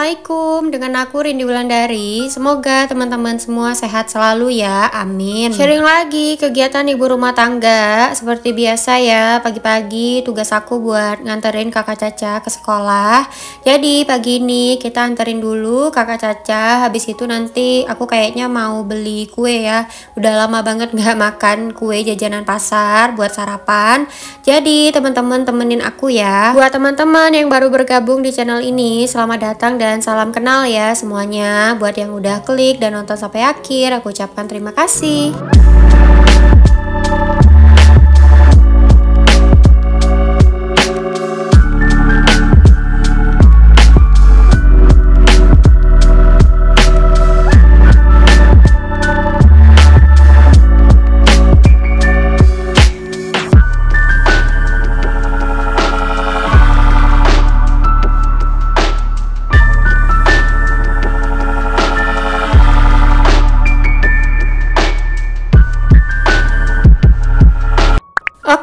Assalamualaikum, dengan aku Rindi Wulandari. Semoga teman-teman semua sehat selalu ya, amin. Sharing lagi kegiatan ibu rumah tangga. Seperti biasa ya, pagi-pagi tugas aku buat nganterin kakak Caca ke sekolah. Jadi pagi ini kita anterin dulu kakak Caca. Habis itu nanti aku kayaknya mau beli kue ya. Udah lama banget gak makan kue jajanan pasar buat sarapan. Jadi teman-teman temenin aku ya. Buat teman-teman yang baru bergabung di channel ini, selamat datang dan salam kenal ya semuanya. Buat yang udah klik dan nonton sampai akhir, aku ucapkan terima kasih.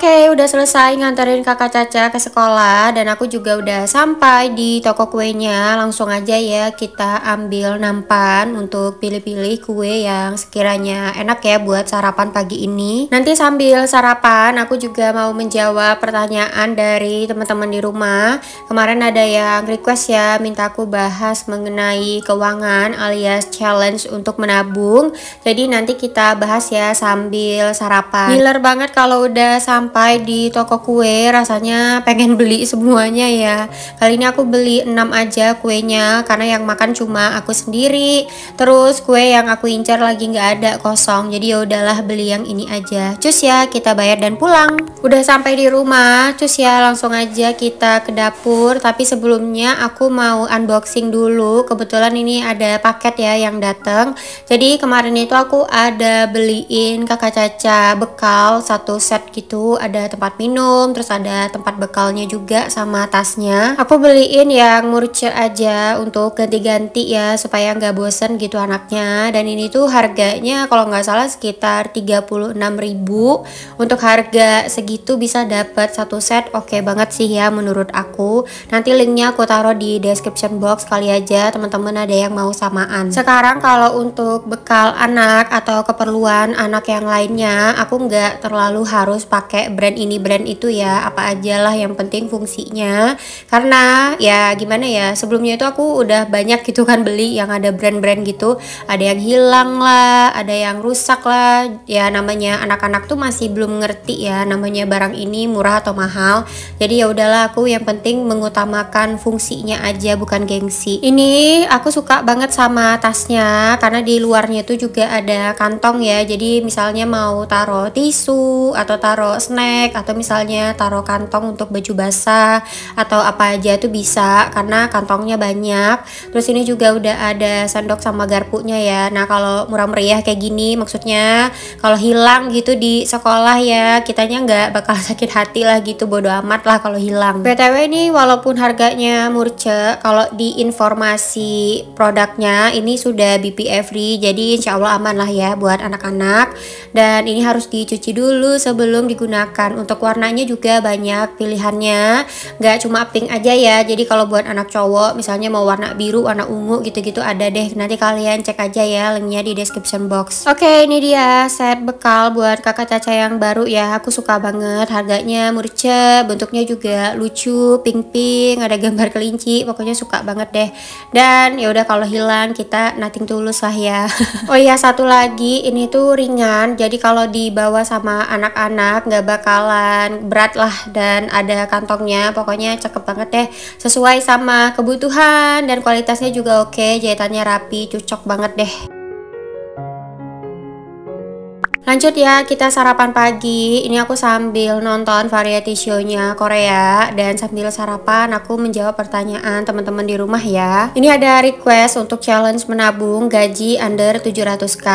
Oke, udah selesai nganterin kakak Caca ke sekolah dan aku juga udah sampai di toko kuenya. Langsung aja ya kita ambil nampan untuk pilih-pilih kue yang sekiranya enak ya buat sarapan pagi ini. Nanti sambil sarapan aku juga mau menjawab pertanyaan dari teman-teman di rumah. Kemarin ada yang request ya minta aku bahas mengenai keuangan alias challenge untuk menabung. Jadi nanti kita bahas ya sambil sarapan. Giler banget kalau udah sampai di toko kue, rasanya pengen beli semuanya ya. Kali ini aku beli 6 aja kuenya karena yang makan cuma aku sendiri. Terus kue yang aku incar lagi nggak ada, kosong. Jadi ya udahlah beli yang ini aja. Cus ya, kita bayar dan pulang. Udah sampai di rumah, cus ya langsung aja kita ke dapur. Tapi sebelumnya aku mau unboxing dulu. Kebetulan ini ada paket ya yang datang. Jadi kemarin itu aku ada beliin kakak Caca bekal satu set gitu. Ada tempat minum, terus ada tempat bekalnya juga sama tasnya. Aku beliin yang murce aja untuk ganti-ganti ya supaya nggak bosen gitu anaknya. Dan ini tuh harganya kalau nggak salah sekitar 36.000. Untuk harga segitu bisa dapat satu set, oke banget sih ya menurut aku. Nanti linknya aku taruh di description box kali aja teman-teman ada yang mau samaan. Sekarang kalau untuk bekal anak atau keperluan anak yang lainnya, aku nggak terlalu harus pakai brand ini brand itu ya, apa aja lah yang penting fungsinya. Karena ya gimana ya, sebelumnya itu aku udah banyak gitu kan beli yang ada brand-brand gitu, ada yang hilang lah, ada yang rusak lah. Ya namanya anak-anak tuh masih belum ngerti ya namanya barang ini murah atau mahal. Jadi ya udahlah, aku yang penting mengutamakan fungsinya aja bukan gengsi. Ini aku suka banget sama tasnya karena di luarnya tuh juga ada kantong ya. Jadi misalnya mau taruh tisu atau taruh snack atau misalnya taruh kantong untuk baju basah atau apa aja tuh bisa karena kantongnya banyak. Terus ini juga udah ada sendok sama garpunya ya. Nah kalau murah meriah kayak gini, maksudnya kalau hilang gitu di sekolah ya kitanya nggak bakal sakit hati lah gitu, bodo amat lah kalau hilang. BTW ini walaupun harganya murce, kalau di informasi produknya ini sudah BPA free, jadi insya Allah aman lah ya buat anak-anak. Dan ini harus dicuci dulu sebelum digunakan. Untuk warnanya juga banyak pilihannya, nggak cuma pink aja ya. Jadi kalau buat anak cowok misalnya mau warna biru, warna ungu gitu-gitu ada deh. Nanti kalian cek aja ya linknya di description box. Oke, ini dia set bekal buat kakak Caca yang baru ya. Aku suka banget, harganya murce, bentuknya juga lucu, pink-pink, ada gambar kelinci, pokoknya suka banget deh. Dan ya udah kalau hilang kita nothing tulus lah ya. Oh iya, satu lagi, ini tuh ringan, jadi kalau dibawa sama anak-anak nggak bakalan berat lah dan ada kantongnya. Pokoknya cakep banget deh, sesuai sama kebutuhan dan kualitasnya juga oke, jahitannya rapi, cocok banget deh. Lanjut ya, kita sarapan pagi. Ini aku sambil nonton variety show-nya Korea dan sambil sarapan aku menjawab pertanyaan teman-teman di rumah ya. Ini ada request untuk challenge menabung gaji under 700k.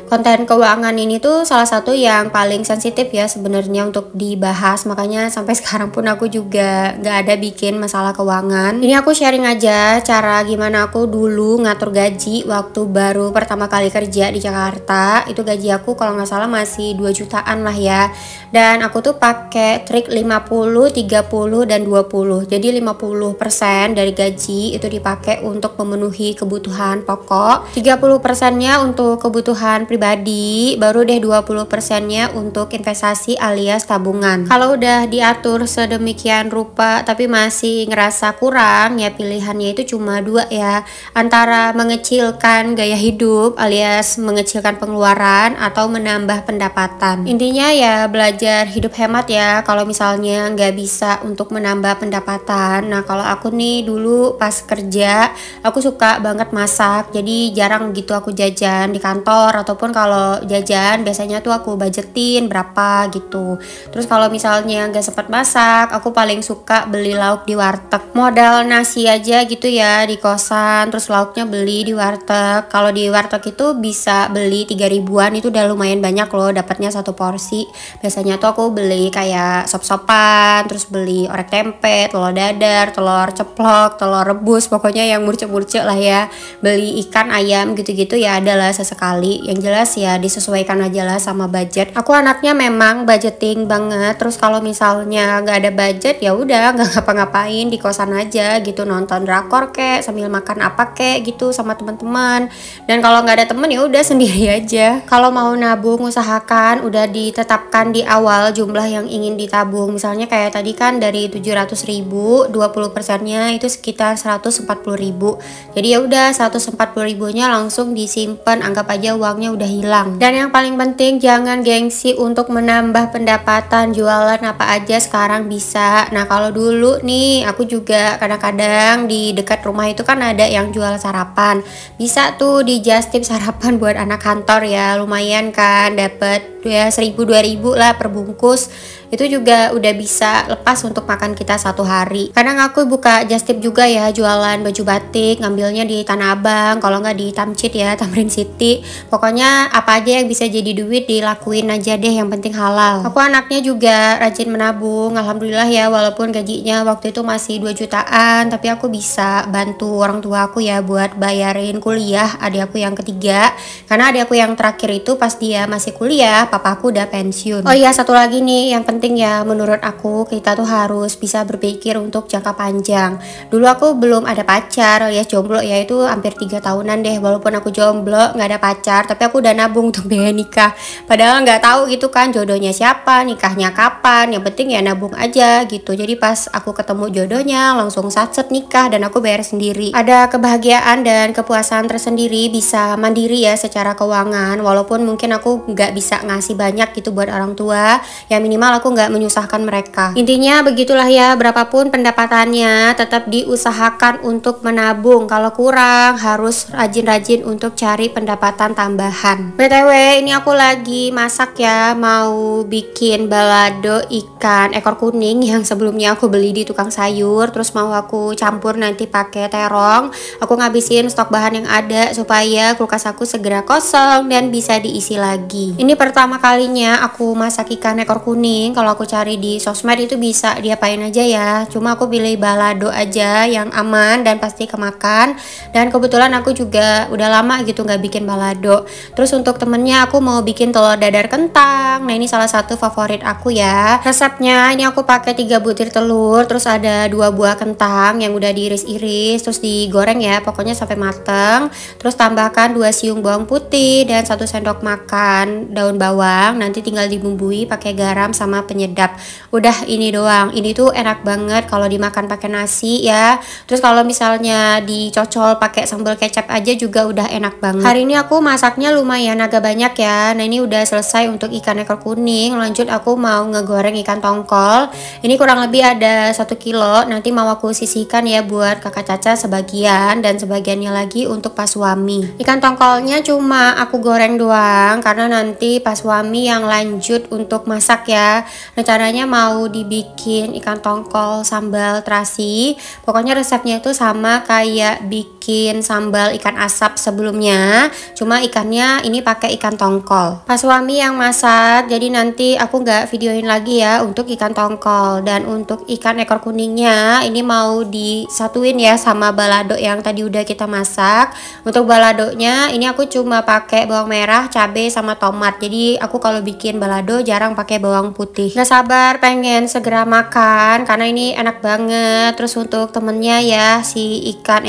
Konten keuangan ini tuh salah satu yang paling sensitif ya sebenarnya untuk dibahas. Makanya sampai sekarang pun aku juga nggak ada bikin masalah keuangan. Ini aku sharing aja cara gimana aku dulu ngatur gaji waktu baru pertama kali kerja di Jakarta. Itu gaji aku kalau nggak salah salah masih 2 jutaan lah ya. Dan aku tuh pakai trik 50, 30 dan 20. Jadi 50% dari gaji itu dipakai untuk memenuhi kebutuhan pokok, 30%-nya untuk kebutuhan pribadi, baru deh 20%-nya untuk investasi alias tabungan. Kalau udah diatur sedemikian rupa tapi masih ngerasa kurang, ya pilihannya itu cuma dua ya, antara mengecilkan gaya hidup alias mengecilkan pengeluaran atau menambah pendapatan. Intinya ya belajar hidup hemat ya kalau misalnya nggak bisa untuk menambah pendapatan. Nah kalau aku nih dulu pas kerja aku suka banget masak, jadi jarang gitu aku jajan di kantor, ataupun kalau jajan biasanya tuh aku budgetin berapa gitu. Terus kalau misalnya nggak sempat masak, aku paling suka beli lauk di warteg, modal nasi aja gitu ya di kosan, terus lauknya beli di warteg. Kalau di warteg itu bisa beli 3 ribuan, itu udah lumayan banyak loh dapatnya satu porsi. Biasanya tuh aku beli kayak sop-sopan, terus beli orek tempe, telur dadar, telur ceplok, telur rebus, pokoknya yang murcek-murcek lah ya. Beli ikan, ayam gitu-gitu ya adalah sesekali. Yang jelas ya disesuaikan aja lah sama budget. Aku anaknya memang budgeting banget. Terus kalau misalnya nggak ada budget ya udah nggak ngapa-ngapain, di kosan aja gitu, nonton drakor kek sambil makan apa kek gitu sama teman-teman. Dan kalau nggak ada temen ya udah sendiri aja. Kalau mau nabung usahakan udah ditetapkan di awal jumlah yang ingin ditabung. Misalnya kayak tadi kan dari 700.000, 20%-nya itu sekitar 140.000. Jadi ya udah 140 ribunya langsung disimpan, anggap aja uangnya udah hilang. Dan yang paling penting jangan gengsi untuk menambah pendapatan, jualan apa aja sekarang bisa. Nah kalau dulu nih aku juga kadang-kadang di dekat rumah itu kan ada yang jual sarapan, bisa tuh di just tip sarapan buat anak kantor ya, lumayan kan dapet ya 1.000-2.000 lah per bungkus. Itu juga udah bisa lepas untuk makan kita satu hari. Kadang aku buka just tip juga ya, jualan baju batik, ngambilnya di Tanah Abang, kalau nggak di Tamcit ya, Tamrin City. Pokoknya apa aja yang bisa jadi duit dilakuin aja deh, yang penting halal. Aku anaknya juga rajin menabung, alhamdulillah ya, walaupun gajinya waktu itu masih 2 jutaan, tapi aku bisa bantu orang tua aku ya buat bayarin kuliah adik aku yang ketiga. Karena adik aku yang terakhir itu pas dia masih kuliah, papa aku udah pensiun. Oh iya, satu lagi nih yang penting ya, menurut aku kita tuh harus bisa berpikir untuk jangka panjang. Dulu aku belum ada pacar alias jomblo ya, itu hampir 3 tahunan deh. Walaupun aku jomblo nggak ada pacar, tapi aku udah nabung untuk biaya nikah. Padahal nggak tahu gitu kan jodohnya siapa, nikahnya kapan. Yang penting ya nabung aja gitu. Jadi pas aku ketemu jodohnya langsung satset nikah dan aku bayar sendiri. Ada kebahagiaan dan kepuasan tersendiri, bisa mandiri ya secara keuangan. Walaupun mungkin aku nggak bisa ngasih banyak gitu buat orang tua, ya minimal aku nggak menyusahkan mereka. Intinya begitulah ya, berapapun pendapatannya tetap diusahakan untuk menabung. Kalau kurang harus rajin-rajin untuk cari pendapatan tambahan. BTW ini aku lagi masak ya, mau bikin balado ikan ekor kuning yang sebelumnya aku beli di tukang sayur, terus mau aku campur nanti pakai terong. Aku ngabisin stok bahan yang ada supaya kulkas aku segera kosong dan bisa diisi lagi. Ini pertama kalinya aku masak ikan ekor kuning. Kalau aku cari di sosmed itu bisa diapain aja ya, cuma aku pilih balado aja yang aman dan pasti kemakan. Dan kebetulan aku juga udah lama gitu nggak bikin balado. Terus untuk temennya aku mau bikin telur dadar kentang. Nah ini salah satu favorit aku ya. Resepnya ini aku pakai 3 butir telur, terus ada 2 buah kentang yang udah diiris-iris, terus digoreng ya pokoknya sampai mateng. Terus tambahkan 2 siung bawang putih dan 1 sendok makan daun bawang. Nanti tinggal dibumbui pakai garam sama penyedap. Udah ini doang. Ini tuh enak banget kalau dimakan pakai nasi ya. Terus kalau misalnya dicocol pakai sambal kecap aja juga udah enak banget. Hari ini aku masaknya lumayan agak banyak ya. Nah ini udah selesai untuk ikan ekor kuning. Lanjut aku mau ngegoreng ikan tongkol. Ini kurang lebih ada 1 kilo. Nanti mau aku sisihkan ya buat kakak Caca sebagian, dan sebagiannya lagi untuk pas suami. Ikan tongkolnya cuma aku goreng doang karena nanti pas suami yang lanjut untuk masak ya. Rencananya mau dibikin ikan tongkol sambal terasi. Pokoknya resepnya itu sama kayak bikin bikin sambal ikan asap sebelumnya, cuma ikannya ini pakai ikan tongkol. Pas suami yang masak, jadi nanti aku nggak videoin lagi ya untuk ikan tongkol. Dan untuk ikan ekor kuningnya ini mau disatuin ya sama balado yang tadi udah kita masak. Untuk baladonya ini aku cuma pakai bawang merah, cabai sama tomat. Jadi aku kalau bikin balado jarang pakai bawang putih. Gak sabar pengen segera makan karena ini enak banget. Terus untuk temennya ya si ikan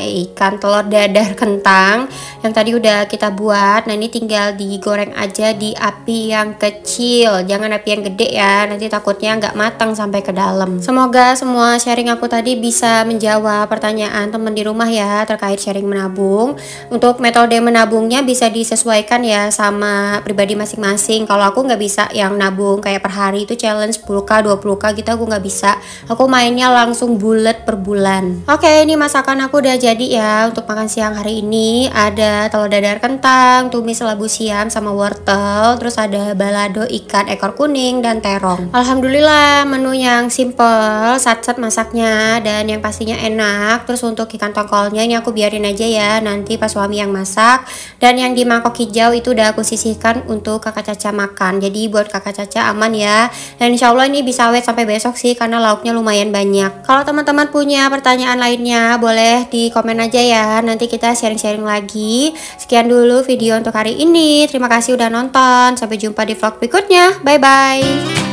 telur dadar kentang yang tadi udah kita buat. Nah ini tinggal digoreng aja di api yang kecil, jangan api yang gede ya, nanti takutnya nggak matang sampai ke dalam. Semoga semua sharing aku tadi bisa menjawab pertanyaan temen di rumah ya terkait sharing menabung. Untuk metode menabungnya bisa disesuaikan ya sama pribadi masing-masing. Kalau aku nggak bisa yang nabung kayak per hari itu challenge 10k 20k gitu, aku nggak bisa. Aku mainnya langsung bulat per bulan. Oke, ini masakan aku udah jadi ya. Untuk makan siang hari ini ada telur dadar kentang, tumis labu siam sama wortel, terus ada balado ikan ekor kuning dan terong. Alhamdulillah menu yang simple, sat-sat masaknya dan yang pastinya enak. Terus untuk ikan tongkolnya ini aku biarin aja ya, nanti pas suami yang masak. Dan yang di mangkok hijau itu udah aku sisihkan untuk kakak Caca makan. Jadi buat kakak Caca aman ya. Dan insya Allah ini bisa awet sampai besok sih karena lauknya lumayan banyak. Kalau teman-teman punya pertanyaan lainnya boleh di komen aja ya, nanti kita sharing-sharing lagi. Sekian dulu video untuk hari ini, terima kasih udah nonton, sampai jumpa di vlog berikutnya, bye bye.